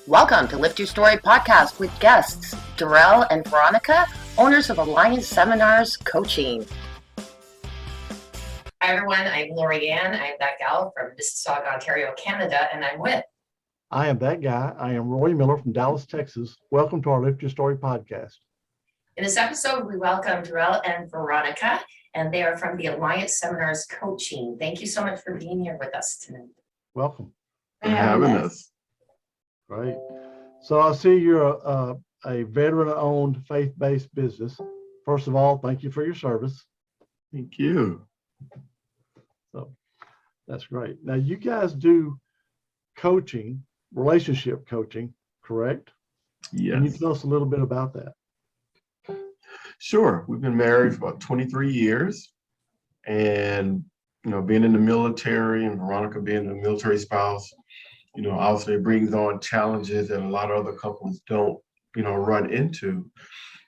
Welcome to Lift Your Story podcast with guests Darrell and Veronica, owners of Alliance Seminars Coaching. Hi everyone, I'm Lori Ann. I'm that gal from Mississauga, Ontario, Canada, and I'm with. I am that guy. I am Roy Miller from Dallas, Texas. Welcome to our Lift Your Story podcast. In this episode, we welcome Darrell and Veronica, and they are from the Alliance Seminars Coaching. Thank you so much for being here with us tonight. Welcome. For having us. Great. So I see you're a veteran-owned, faith-based business. First of all, thank you for your service. Thank you. So that's great. Now you guys do coaching, relationship coaching, correct? Yes. Can you tell us a little bit about that? Sure. We've been married for about 23 years. And, being in the military and Veronica being a military spouse, obviously it brings on challenges that a lot of other couples don't, run into.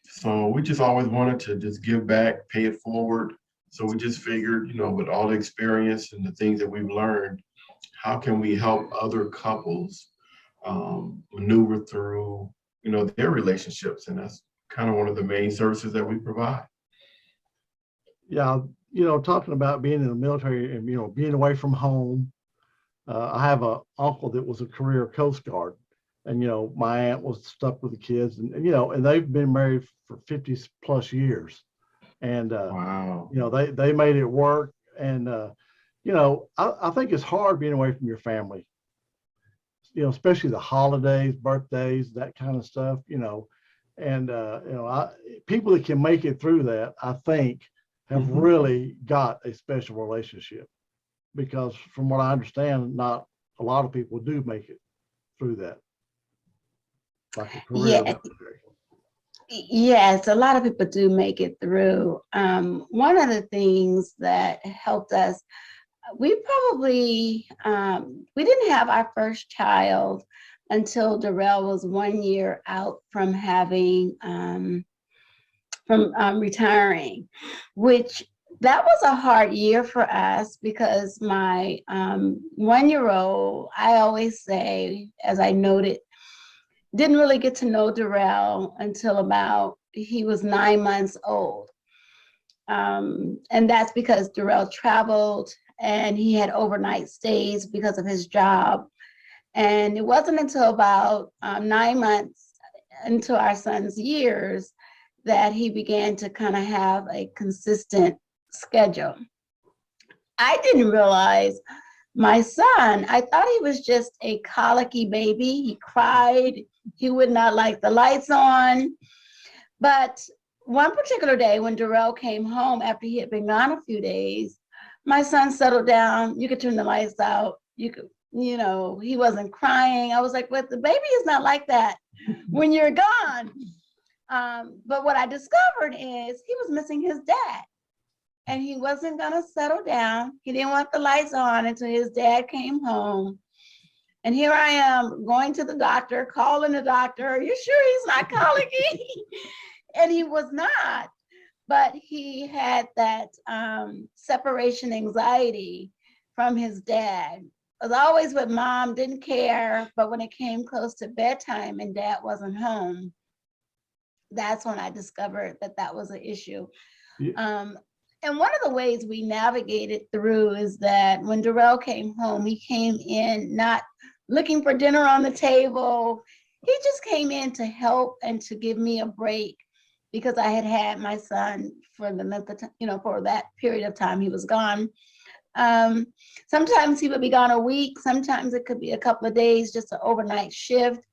So we just always wanted to just give back, pay it forward. So we just figured, with all the experience and the things that we've learned, how can we help other couples maneuver through, their relationships? And that's kind of one of the main services that we provide. Yeah, talking about being in the military and, being away from home. I have an uncle that was a career Coast Guard, and, my aunt was stuck with the kids and and they've been married for 50 plus years. And, Wow. They made it work. And, I think it's hard being away from your family, especially the holidays, birthdays, that kind of stuff, and, people that can make it through that, I think, have really got a special relationship, because from what I understand, not a lot of people do make it through that. Like a career. Yes, a lot of people do make it through. One of the things that helped us, we didn't have our first child until Darrell was 1 year out from retiring, which that was a hard year for us, because my 1-year-old, I always say, as I noted, didn't really get to know Darrell until about he was 9 months old. And that's because Darrell traveled and he had overnight stays because of his job. And it wasn't until about 9 months into our son's years that he began to kind of have a consistent schedule. I didn't realize my son, I thought he was just a colicky baby. He cried. He would not like the lights on. But one particular day when Darrell came home after he had been gone a few days, my son settled down. You could turn the lights out. You could, he wasn't crying. I was like, but the baby is not like that when you're gone. But what I discovered is he was missing his dad, and he wasn't going to settle down. He didn't want the lights on until his dad came home. And here I am going to the doctor, calling the doctor, are you sure he's not colicky? And he was not, but he had that separation anxiety from his dad. Was always with mom, didn't care, but when it came close to bedtime and dad wasn't home, that's when I discovered that was an issue. Yeah. And one of the ways we navigated through is that when Darrell came home, he came in not looking for dinner on the table. He just came in to help and to give me a break, because I had my son for the length of time, for that period of time he was gone. Sometimes he would be gone a week. Sometimes it could be a couple of days, just an overnight shift.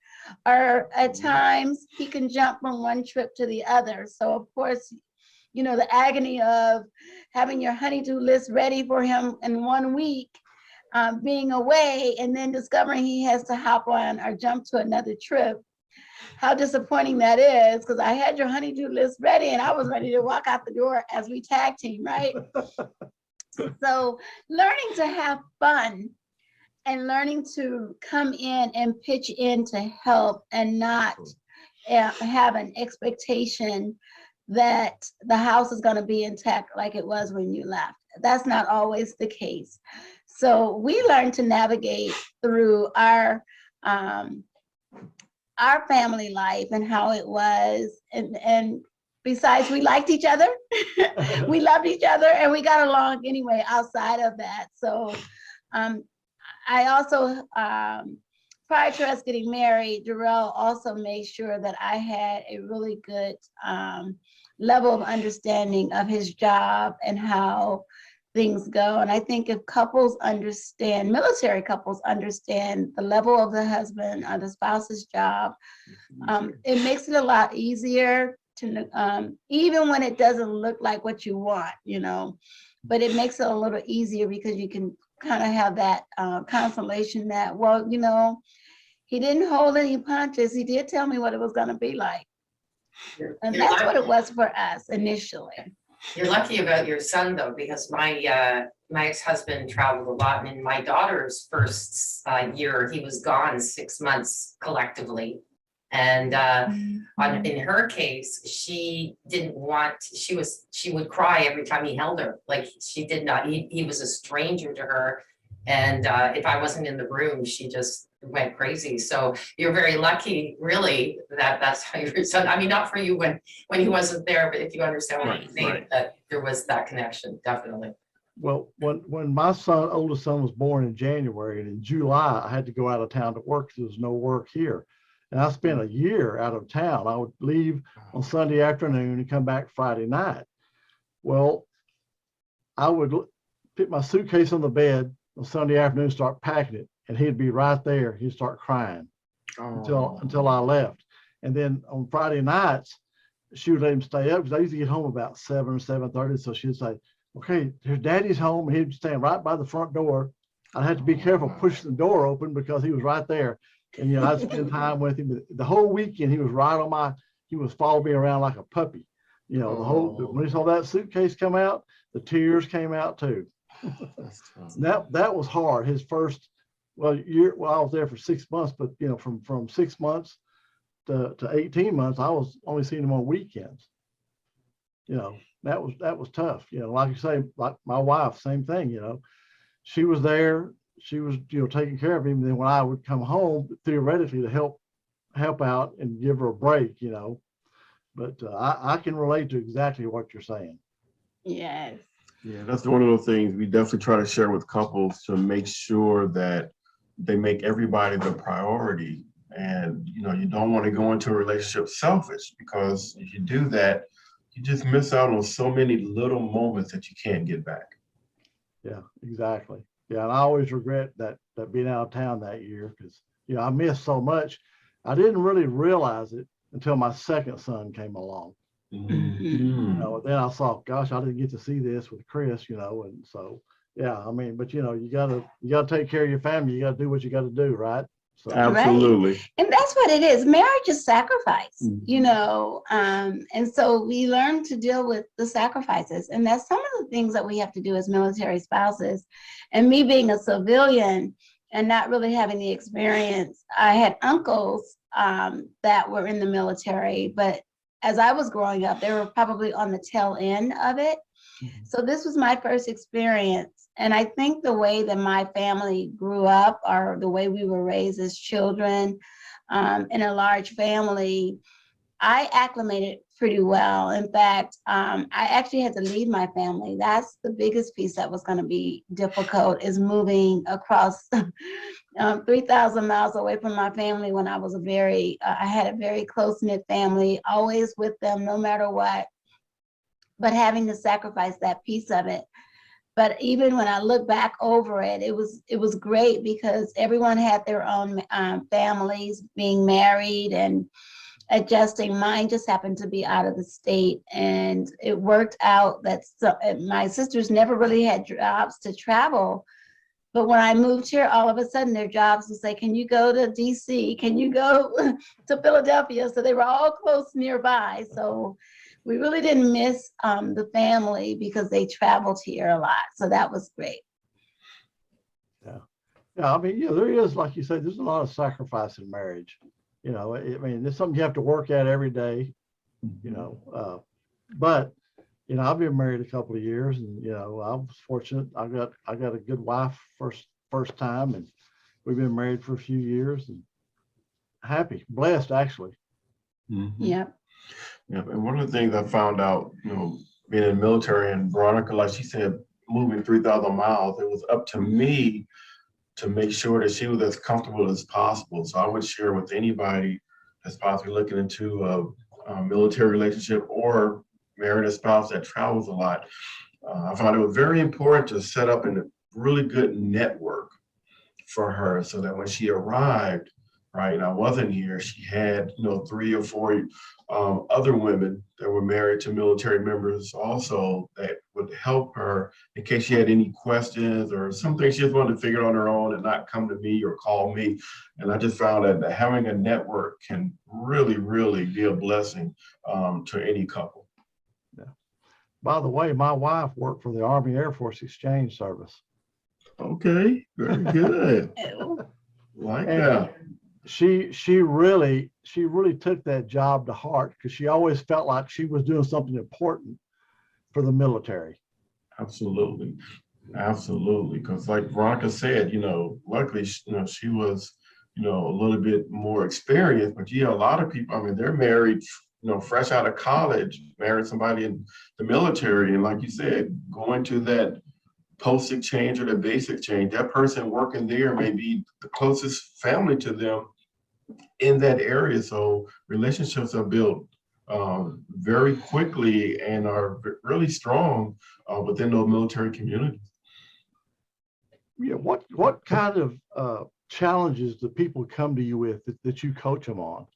Or at times he can jump from one trip to the other. So of course, the agony of having your honey-do list ready for him in 1 week, being away, and then discovering he has to hop on or jump to another trip. How disappointing that is, because I had your honey-do list ready and I was ready to walk out the door as we tag team, right? So learning to have fun and learning to come in and pitch in to help, and not have an expectation that the house is going to be intact like it was when you left. That's not always the case. So we learned to navigate through our our family life and how it was. And besides, we liked each other. We loved each other and we got along anyway outside of that. So I also, prior to us getting married, Darrell also made sure that I had a really good level of understanding of his job and how things go. And I think if couples understand, military couples understand the level of the husband or the spouse's job, it makes it a lot easier to, even when it doesn't look like what you want, you know, but it makes it a little easier because you can kind of have that consolation that, well, you know, he didn't hold any punches. He did tell me what it was going to be like. And You're that's what lucky. it was for us initially. You're lucky about your son though, because my ex-husband traveled a lot, and in my daughter's first year, he was gone 6 months collectively. And in her case, she didn't want, she would cry every time he held her. Like she did not, he was a stranger to her. And if I wasn't in the room, she just went crazy. So you're very lucky, really, that that's how your son, I mean, not for you when he wasn't there, but if you understand what I'm saying, that there was that connection, definitely. Well, when my oldest son was born in January, and in July, I had to go out of town to work because there was no work here. And I spent a year out of town. I would leave on Sunday afternoon and come back Friday night. Well, I would put my suitcase on the bed on Sunday afternoon, start packing it, and he'd be right there. He'd start crying until I left. And then on Friday nights, she would let him stay up because I used to get home about 7 or 7:30. So she'd say, "Okay, here's Daddy's home." And he'd stand right by the front door. I'd have to be careful pushing the door open because he was right there. And, you know, I'd spend time with him. The whole weekend, he was right on he was following me around like a puppy. You know, when he saw that suitcase come out, the tears came out too. That was hard. His first, I was there for 6 months, but, you know, from 6 months to 18 months, I was only seeing him on weekends. You know, that was tough. You know, like you say, like my wife, same thing, you know, she was there. She was, you know, taking care of him. And then when I would come home, theoretically, to help out and give her a break, you know. But I can relate to exactly what you're saying. Yes. Yeah, that's one of those things we definitely try to share with couples to make sure that they make everybody the priority. And, you know, you don't want to go into a relationship selfish, because if you do that, you just miss out on so many little moments that you can't get back. Yeah, exactly. Yeah, and I always regret that being out of town that year because, you know, I missed so much. I didn't really realize it until my second son came along. You know, then I saw, gosh, I didn't get to see this with Chris, you know, and so, yeah, I mean, but you know, you gotta take care of your family. You gotta do what you gotta do, right? So, Absolutely. Right. And that's what it is. Marriage is sacrifice, you know, and so we learn to deal with the sacrifices. And that's some of the things that we have to do as military spouses. And me being a civilian and not really having the experience, I had uncles that were in the military, but as I was growing up, they were probably on the tail end of it. So this was my first experience. And I think the way that my family grew up, or the way we were raised as children in a large family, I acclimated pretty well. In fact, I actually had to leave my family. That's the biggest piece that was going to be difficult, is moving across 3,000 miles away from my family when I was I had a very close-knit family, always with them no matter what, but having to sacrifice that piece of it. But even when I look back over it, it was great because everyone had their own families, being married and adjusting. Mine just happened to be out of the state, and it worked out that my sisters never really had jobs to travel. But when I moved here, all of a sudden their jobs would say, "Can you go to DC? Can you go to Philadelphia?" So they were all close nearby. So we really didn't miss the family because they traveled here a lot. So that was great. yeah. Yeah, I mean, you know, there is, like you say, there's a lot of sacrifice in marriage. You know, I mean, it's something you have to work at every day, you know, but, you know, I've been married a couple of years, and, you know, I was fortunate. I got a good wife first time, and we've been married for a few years, and happy, blessed actually. Mhm. Yep. Yeah, and one of the things I found out, being in the military, and Veronica, like she said, moving 3,000 miles, it was up to me to make sure that she was as comfortable as possible. So I would share with anybody that's possibly looking into a military relationship or married a spouse that travels a lot. I found it was very important to set up a really good network for her so that when she arrived, right, and I wasn't here, she had, 3 or 4 other women that were married to military members also that would help her in case she had any questions or something she just wanted to figure it on her own and not come to me or call me. And I just found that having a network can really, really be a blessing to any couple. Yeah. By the way, my wife worked for the Army Air Force Exchange Service. Okay, very good. Ew. Like And that. she really took that job to heart because she always felt like she was doing something important for the military. Absolutely. Absolutely. Because like Veronica said, luckily, she was, a little bit more experienced, but yeah, a lot of people, I mean, they're married, fresh out of college, married somebody in the military. And like you said, going to that post exchange or the base exchange, that person working there may be the closest family to them in that area. So relationships are built very quickly and are really strong within those military communities. Yeah, what kind of challenges do people come to you with that you coach them on?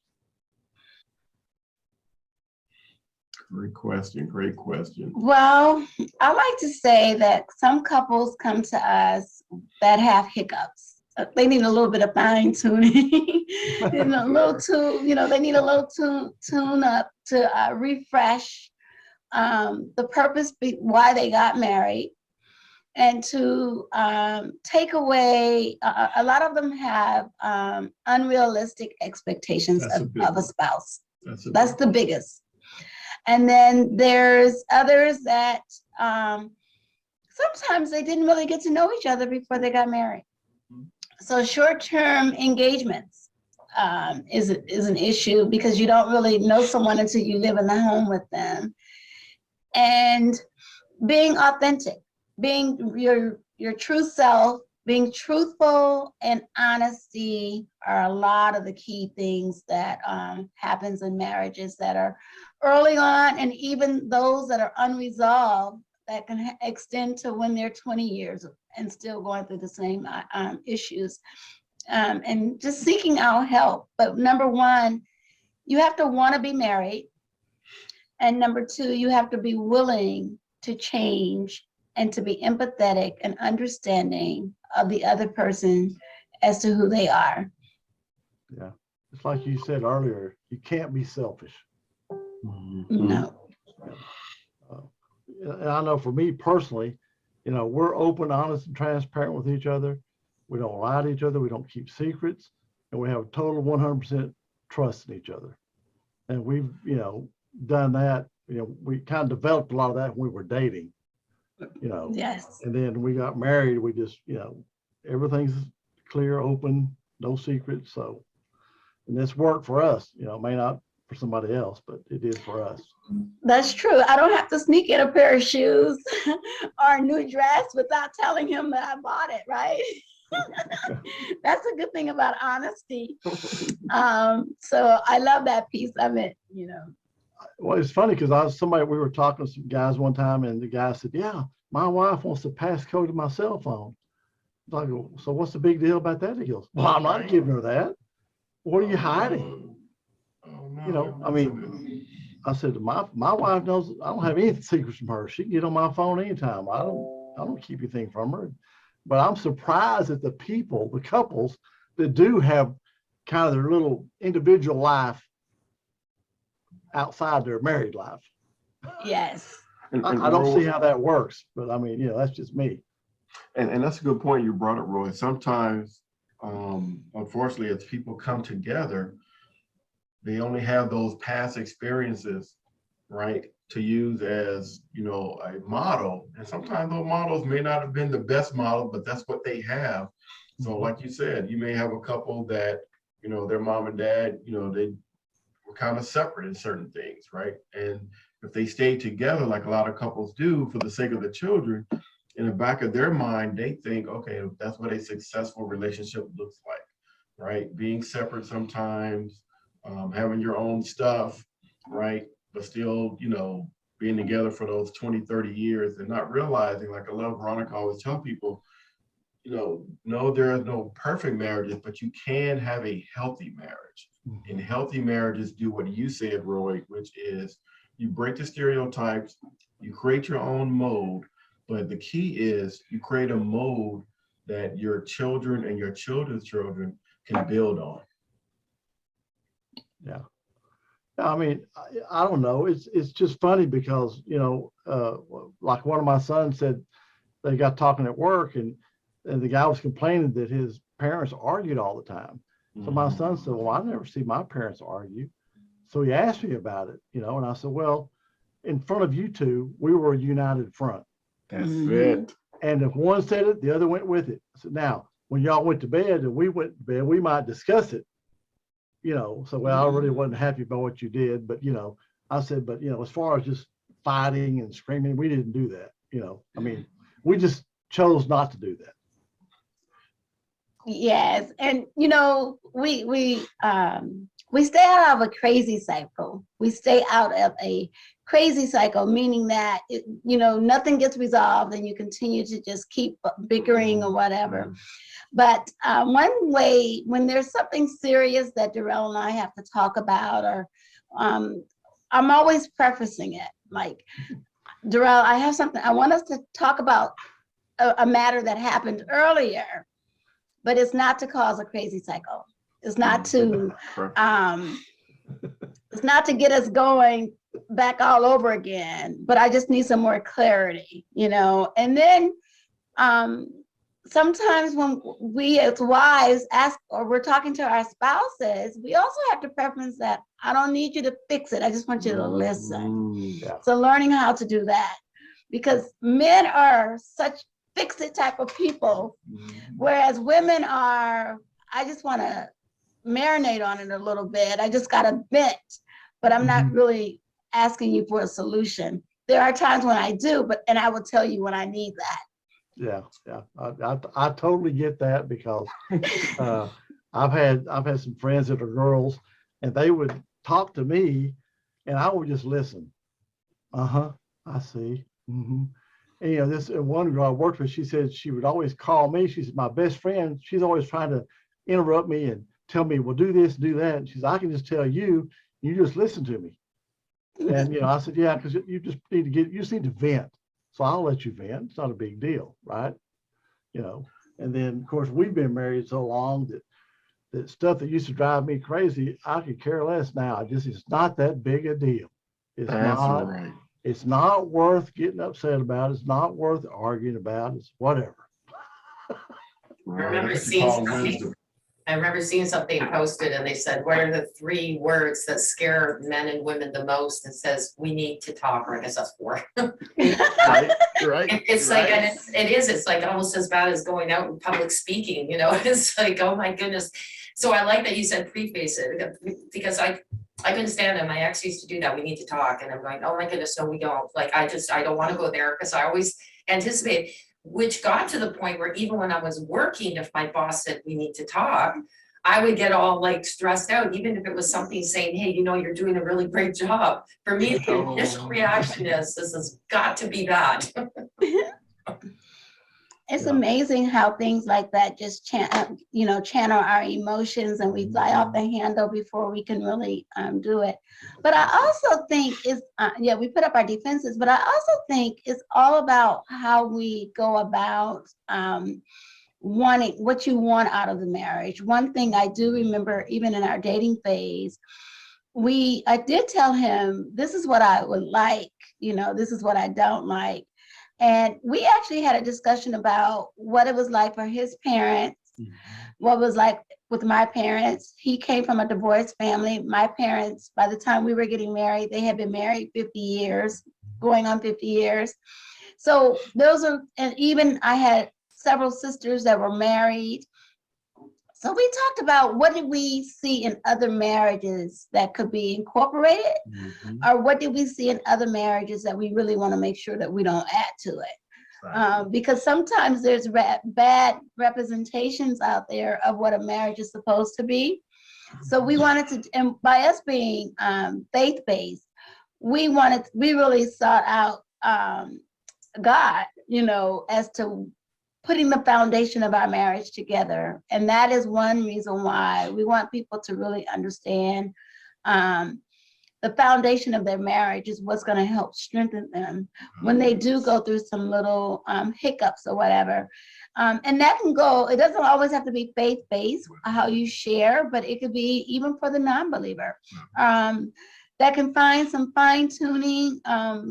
Great question. Great question. Well, I like to say that some couples come to us that have hiccups. They need a little bit of fine tuning, a little tune, they need a little tune up to refresh the purpose why they got married and to take away, a lot of them have unrealistic expectations That's a big of a one. spouse. That's That's the biggest. And then there's others that sometimes they didn't really get to know each other before they got married. So short-term engagements is an issue because you don't really know someone until you live in the home with them. And being authentic, being your true self, being truthful and honesty are a lot of the key things that happens in marriages that are early on, and even those that are unresolved that can extend to when they're 20 years and still going through the same issues, and just seeking out help. But number one, you have to want to be married. And number two, you have to be willing to change and to be empathetic and understanding of the other person as to who they are. Yeah, it's like you said earlier, you can't be selfish. Mhm. No. And I know for me personally, we're open, honest, and transparent with each other. We don't lie to each other. We don't keep secrets, and we have a total 100% trust in each other. And we've, done that. We kind of developed a lot of that when we were dating. Yes. And then we got married. We just, everything's clear, open, no secrets. So, and this worked for us. It may not for somebody else, but it is for us. That's true. I don't have to sneak in a pair of shoes or a new dress without telling him that I bought it, right? That's a good thing about honesty. So I love that piece of it, Well, it's funny because we were talking to some guys one time, and the guy said, "Yeah, my wife wants the passcode to my cell phone." I go, "So what's the big deal about that?" He goes, "Well, I'm not giving her that. What are you hiding?" Oh, no. I mean, I said, my wife knows I don't have any secrets from her. She can get on my phone anytime. I don't keep anything from her. But I'm surprised at the couples that do have kind of their little individual life outside their married life. Yes. I don't see how that works, but I mean, that's just me. And that's a good point you brought up, Roy. Sometimes, unfortunately, as people come together, they only have those past experiences, right, to use as, a model. And sometimes those models may not have been the best model, but that's what they have. So like you said, you may have a couple that their mom and dad, they were kind of separate in certain things, right? And if they stayed together, like a lot of couples do for the sake of the children, in the back of their mind, they think, okay, that's what a successful relationship looks like, right? Being separate sometimes, having your own stuff, right? But still, being together for those 20, 30 years and not realizing, like I love Veronica always tell people, no, there are no perfect marriages, but you can have a healthy marriage. And healthy marriages do what you said, Roy, which is you break the stereotypes, you create your own mode, but the key is you create a mode that your children and your children's children can build on. Yeah. I mean, I don't know. It's just funny because, like one of my sons said, they got talking at work and the guy was complaining that his parents argued all the time. So my son said, well, I never see my parents argue. So he asked me about it, and I said, well, in front of you two, we were a united front. That's it. And if one said it, the other went with it. So now, when y'all went to bed and we went to bed, we might discuss it. So, well, I really wasn't happy about what you did, but, I said, but, as far as just fighting and screaming, we didn't do that. I mean, we just chose not to do that. Yes, and we stay out of a crazy cycle. We stay out of a crazy cycle, meaning that nothing gets resolved, and you continue to just keep bickering or whatever. But one way, when there's something serious that Darrell and I have to talk about, or I'm always prefacing it like, Darrell, I have something I want us to talk about, a matter that happened earlier. But it's not to cause a crazy cycle. It's not to it's not to get us going back all over again. But I just need some more clarity, And then sometimes when we as wives ask or we're talking to our spouses, we also have to preference that I don't need you to fix it. I just want you to listen. Yeah. So learning how to do that, because men are such fix it type of people, whereas women are, I just want to marinate on it a little bit. I just got a bit, but I'm not really asking you for a solution. There are times when I do, and I will tell you when I need that. Yeah. I totally get that because I've had some friends that are girls and they would talk to me and I would just listen. I see. And this one girl I worked with, she said she would always call me. She's my best friend. She's always trying to interrupt me and tell me, well, do this, do that. And she said, I can just tell you, you just listen to me. And, I said, yeah, because you just need to vent. So I'll let you vent. It's not a big deal, right? And then, of course, we've been married so long that stuff that used to drive me crazy, I could care less now. It's not that big a deal. It's That's not. Right. It's not worth getting upset about. It's not worth arguing about. It's whatever. I remember seeing something posted and they said, what are the 3 words that scare men and women the most? And says, we need to talk, or I guess that's 4. Right. It's like, and it's like almost as bad as going out and public speaking, it's like, oh my goodness. So I like that you said preface it, because I couldn't stand it. My ex used to do that. We need to talk. And I'm going, oh my goodness, no, we don't. Like, I don't want to go there because I always anticipate, which got to the point where even when I was working, if my boss said we need to talk, I would get all like stressed out, even if it was something saying, hey, you're doing a really great job. For me, the initial reaction is, this has got to be bad. It's amazing how things like that just channel our emotions, and we fly off the handle before we can really do it. But I also think we put up our defenses, but I also think it's all about how we go about wanting what you want out of the marriage. One thing I do remember, even in our dating phase, I did tell him, this is what I would like, this is what I don't like. And we actually had a discussion about what it was like for his parents, what it was like with my parents. He came from a divorced family. My parents, by the time we were getting married, they had been married 50 years, going on 50 years. So and even I had several sisters that were married. So we talked about what did we see in other marriages that could be incorporated, Mhm. or what did we see in other marriages that we really want to make sure that we don't add to it. Because sometimes there's bad representations out there of what a marriage is supposed to be. So we wanted to, and by us being faith-based, we really sought out God, as to putting the foundation of our marriage together. And that is one reason why we want people to really understand the foundation of their marriage is what's going to help strengthen them when they do go through some little hiccups or whatever. And that can go, it doesn't always have to be faith-based, how you share, but it could be even for the non-believer. That can find some fine-tuning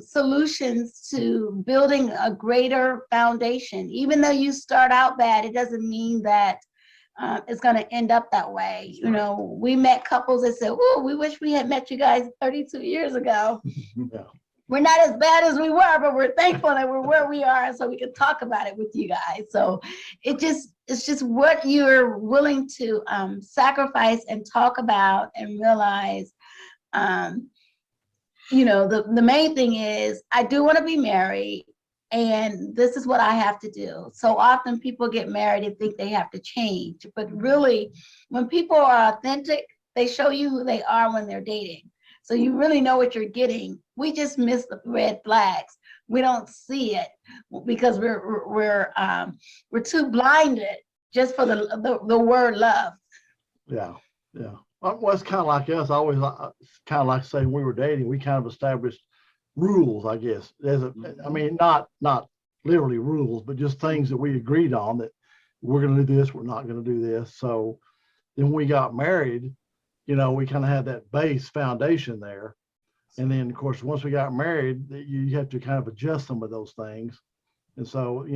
solutions to building a greater foundation. Even though you start out bad, it doesn't mean that it's going to end up that way. We met couples that said, "Oh, we wish we had met you guys 32 years ago." Yeah. We're not as bad as we were, but we're thankful that we're where we are, so we can talk about it with you guys. So it's just what you're willing to sacrifice and talk about and realize. The main thing is I do want to be married, and this is what I have to do. So often people get married and think they have to change, but really when people are authentic, they show you who they are when they're dating. So you really know what you're getting. We just miss the red flags. We don't see it because we're too blinded just for the word love. Yeah. Well, it's kind of like us. I always kind of like saying we were dating. We kind of established rules, I guess. I mean, not literally rules, but just things that we agreed on that we're going to do this, we're not going to do this. So then when we got married, we kind of had that base foundation there. And then, of course, once we got married, you have to kind of adjust some of those things. And so,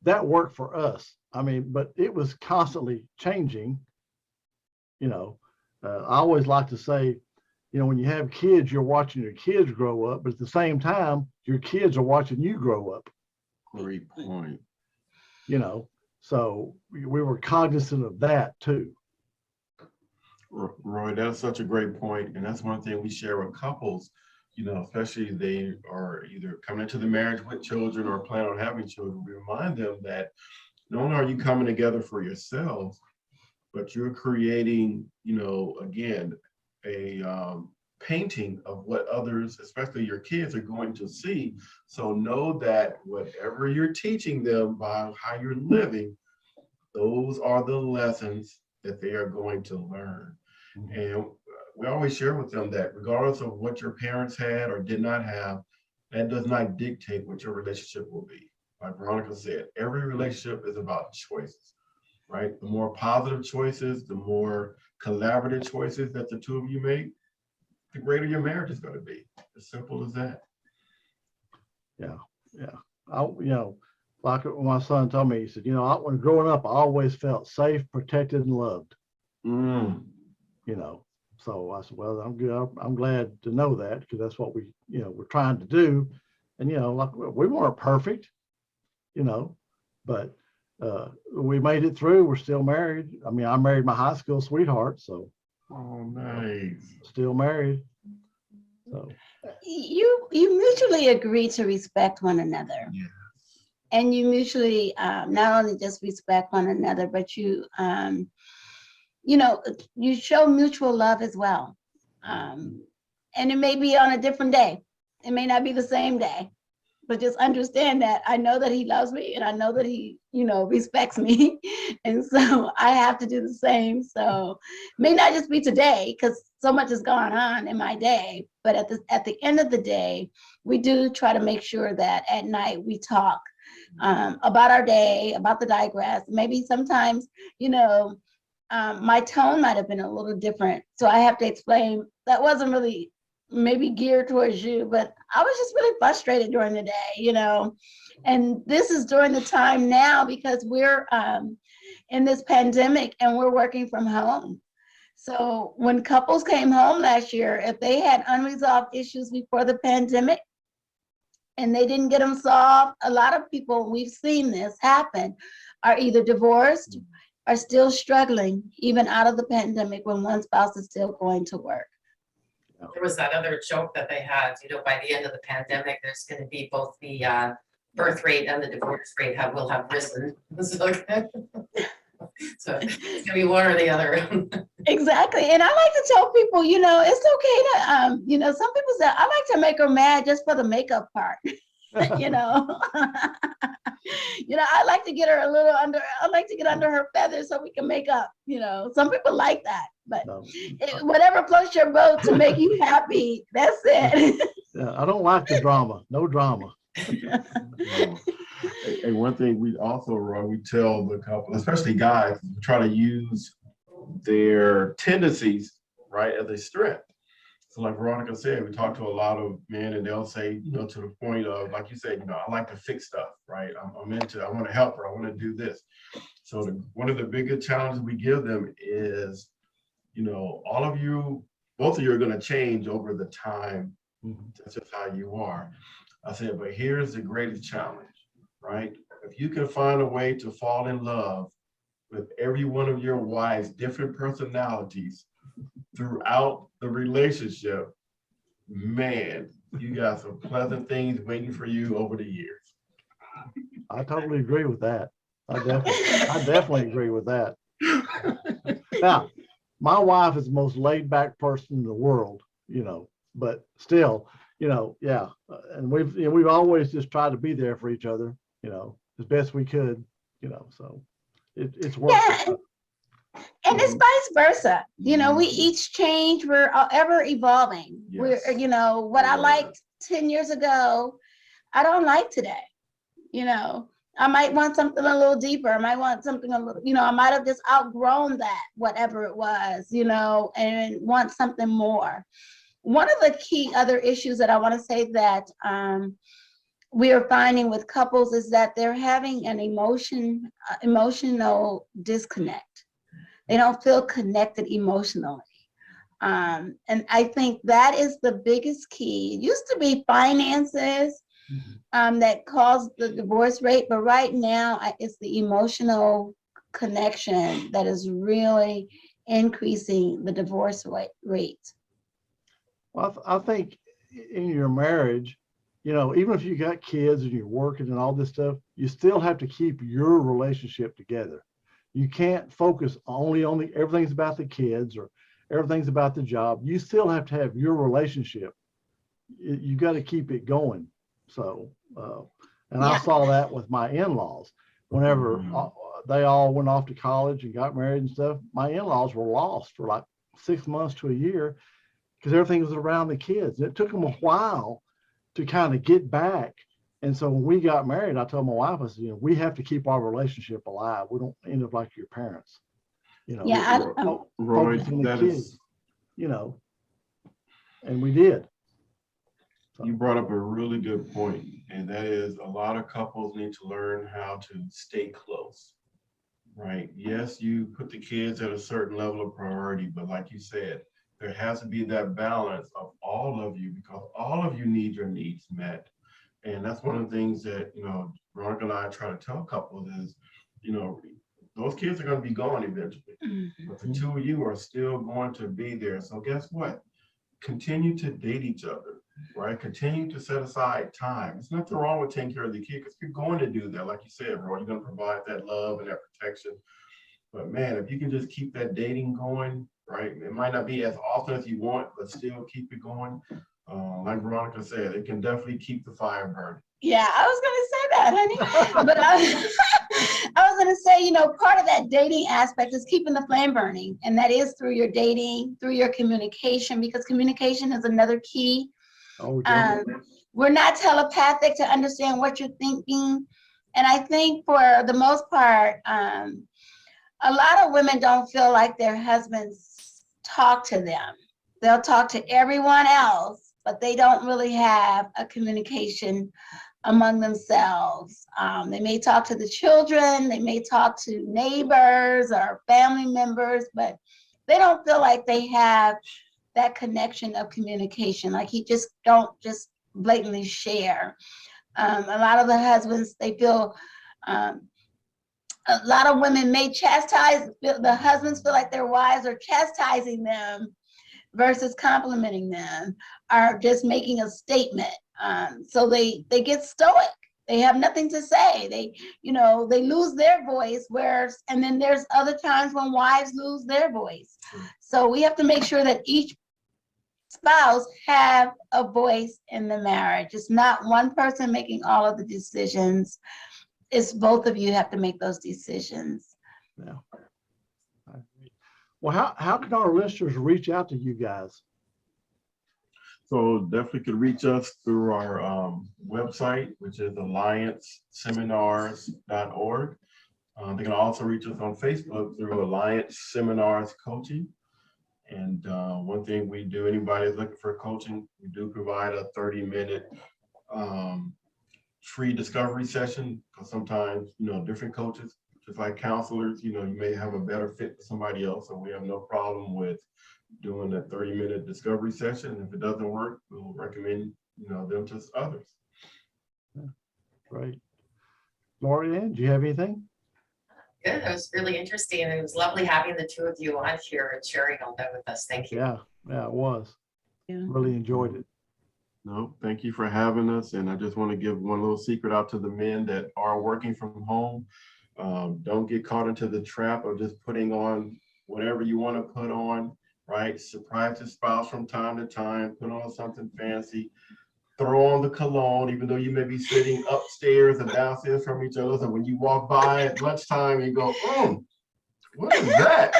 that worked for us. I mean, but it was constantly changing. I always like to say, when you have kids, you're watching your kids grow up, but at the same time, your kids are watching you grow up. Great point. So we were cognizant of that too. Roy, that's such a great point. And that's one thing we share with couples, especially they are either coming into the marriage with children or plan on having children. We remind them that not only are you coming together for yourselves, but you're creating, again, a painting of what others, especially your kids, are going to see. So know that whatever you're teaching them by how you're living, those are the lessons that they are going to learn. And we always share with them that regardless of what your parents had or did not have, that does not dictate what your relationship will be. Like Veronica said, every relationship is about choices, right? The more positive choices, the more collaborative choices that the two of you make, the greater your marriage is going to be. As simple as that. Yeah. Like my son told me, he said, when growing up, I always felt safe, protected, and loved. So I said, well, I'm good. I'm glad to know that, because that's what we're trying to do. And, like we weren't perfect, but we made it through. We're still married. I mean, I married my high school sweetheart, so. Oh, nice. Still married. So. You mutually agree to respect one another. Yeah. And you mutually not only just respect one another, but you show mutual love as well. And it may be on a different day. It may not be the same day, but just understand that I know that he loves me, and I know that he, respects me. And so I have to do the same. So it may not just be today, because so much has gone on in my day, but at the end of the day, we do try to make sure that at night we talk about our day, about the digress. Maybe sometimes, my tone might have been a little different. So I have to explain that wasn't really maybe geared towards you, but I was just really frustrated during the day, and this is during the time now because we're in this pandemic and we're working from home. So when couples came home last year, if they had unresolved issues before the pandemic and they didn't get them solved, a lot of people, we've seen this happen, are either divorced are still struggling, even out of the pandemic, when one spouse is still going to work. There was that other joke that they had, by the end of the pandemic, there's gonna be both the birth rate and the divorce rate will have risen. So it's gonna be one or the other. Exactly. And I like to tell people, it's okay to, some people say, I like to make her mad just for the makeup part. I like to get her I like to get under her feathers so we can make up, some people like that, but whatever floats your boat to make you happy, that's it. Yeah, I don't like the drama, no drama. And one thing we also, Roy, we tell the couple, especially guys, we try to use their tendencies, right, as a strength. So like Veronica said, we talk to a lot of men and they'll say, to the point of, like you said, I like to fix stuff, right? I want to help her, I want to do this. So one of the biggest challenges we give them is, all of you, both of you are going to change over the time. That's just how you are. I said, but here's the greatest challenge, right? If you can find a way to fall in love with every one of your wives' different personalities throughout the relationship, man, you got some pleasant things waiting for you over the years. I totally agree with that. I definitely agree with that. Now, my wife is the most laid back person in the world, but still, yeah. And we've always just tried to be there for each other, as best we could, so it's worked. Yeah. And it's vice versa. We each change, we're ever evolving. Yes. We're, what I liked 10 years ago, I don't like today. I might want something a little deeper. I might want something a little, I might have just outgrown that, whatever it was, and want something more. One of the key other issues that I want to say that we are finding with couples is that they're having an emotional disconnect. They don't feel connected emotionally. And I think that is the biggest key. It used to be finances that caused the divorce rate, but right now it's the emotional connection that is really increasing the divorce rate. Well, I think in your marriage, even if you got kids and you're working and all this stuff, you still have to keep your relationship together. You can't focus only on everything's about the kids or everything's about the job. You still have to have your relationship. You got to keep it going. So, and I saw that with my in-laws. Whenever they all went off to college and got married and stuff, my in-laws were lost for like 6 months to a year because everything was around the kids. It took them a while to kind of get back. And so when we got married, I told my wife, I said, we have to keep our relationship alive. We don't end up like your parents. Roy, focus on the kids, and we did. So. You brought up a really good point, and that is a lot of couples need to learn how to stay close, right? Yes, you put the kids at a certain level of priority, but like you said, there has to be that balance of all of you because all of you need your needs met. And that's one of the things that, Veronica and I try to tell couples is, those kids are going to be gone eventually, but the two of you are still going to be there. So guess what? Continue to date each other, right? Continue to set aside time. There's nothing wrong with taking care of the kid because you're going to do that. Like you said, Roy, you're going to provide that love and that protection. But man, if you can just keep that dating going, right? It might not be as often as you want, but still keep it going. Like Veronica said, it can definitely keep the fire burning. Yeah, I was going to say that, honey. But I was going to say, part of that dating aspect is keeping the flame burning. And that is through your dating, through your communication, because communication is another key. We're not telepathic to understand what you're thinking. And I think for the most part, a lot of women don't feel like their husbands talk to them. They'll talk to everyone else, but they don't really have a communication among themselves. They may talk to the children, they may talk to neighbors or family members, but they don't feel like they have that connection of communication. Like he just don't just blatantly share. A lot of the husbands, they feel a lot of women may chastise, the husbands feel like their wives are chastising them versus complimenting them, are just making a statement. So they get stoic. They have nothing to say. They lose their voice, and then there's other times when wives lose their voice. So we have to make sure that each spouse have a voice in the marriage. It's not one person making all of the decisions. It's both of you have to make those decisions. Yeah. Well, how can our listeners reach out to you guys? So definitely could reach us through our website, which is allianceseminars.org. They can also reach us on Facebook through Alliance Seminars Coaching. And one thing we do, anybody is looking for coaching, we do provide a 30-minute free discovery session, because sometimes, different coaches, just like counselors, you may have a better fit for somebody else. So we have no problem with doing a 30-minute discovery session. If it doesn't work, we'll recommend, them to others. Yeah, great. Gloria, do you have anything? Good. It was really interesting. And it was lovely having the two of you on here and sharing all that with us. Thank you. Yeah, it was. Yeah. Really enjoyed it. No, thank you for having us. And I just want to give one little secret out to the men that are working from home. Don't get caught into the trap of just putting on whatever you want to put on, right? Surprise your spouse from time to time, put on something fancy, throw on the cologne, even though you may be sitting upstairs and downstairs from each other. So when you walk by at lunchtime, you go, what is that?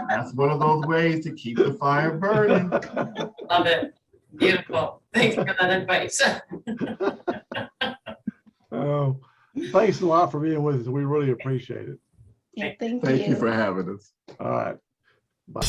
That's one of those ways to keep the fire burning. Love it. Beautiful. Thank you for that advice. Oh, thanks a lot for being with us. We really appreciate it. Yeah, thank Thank you you. for having us. All right. Bye.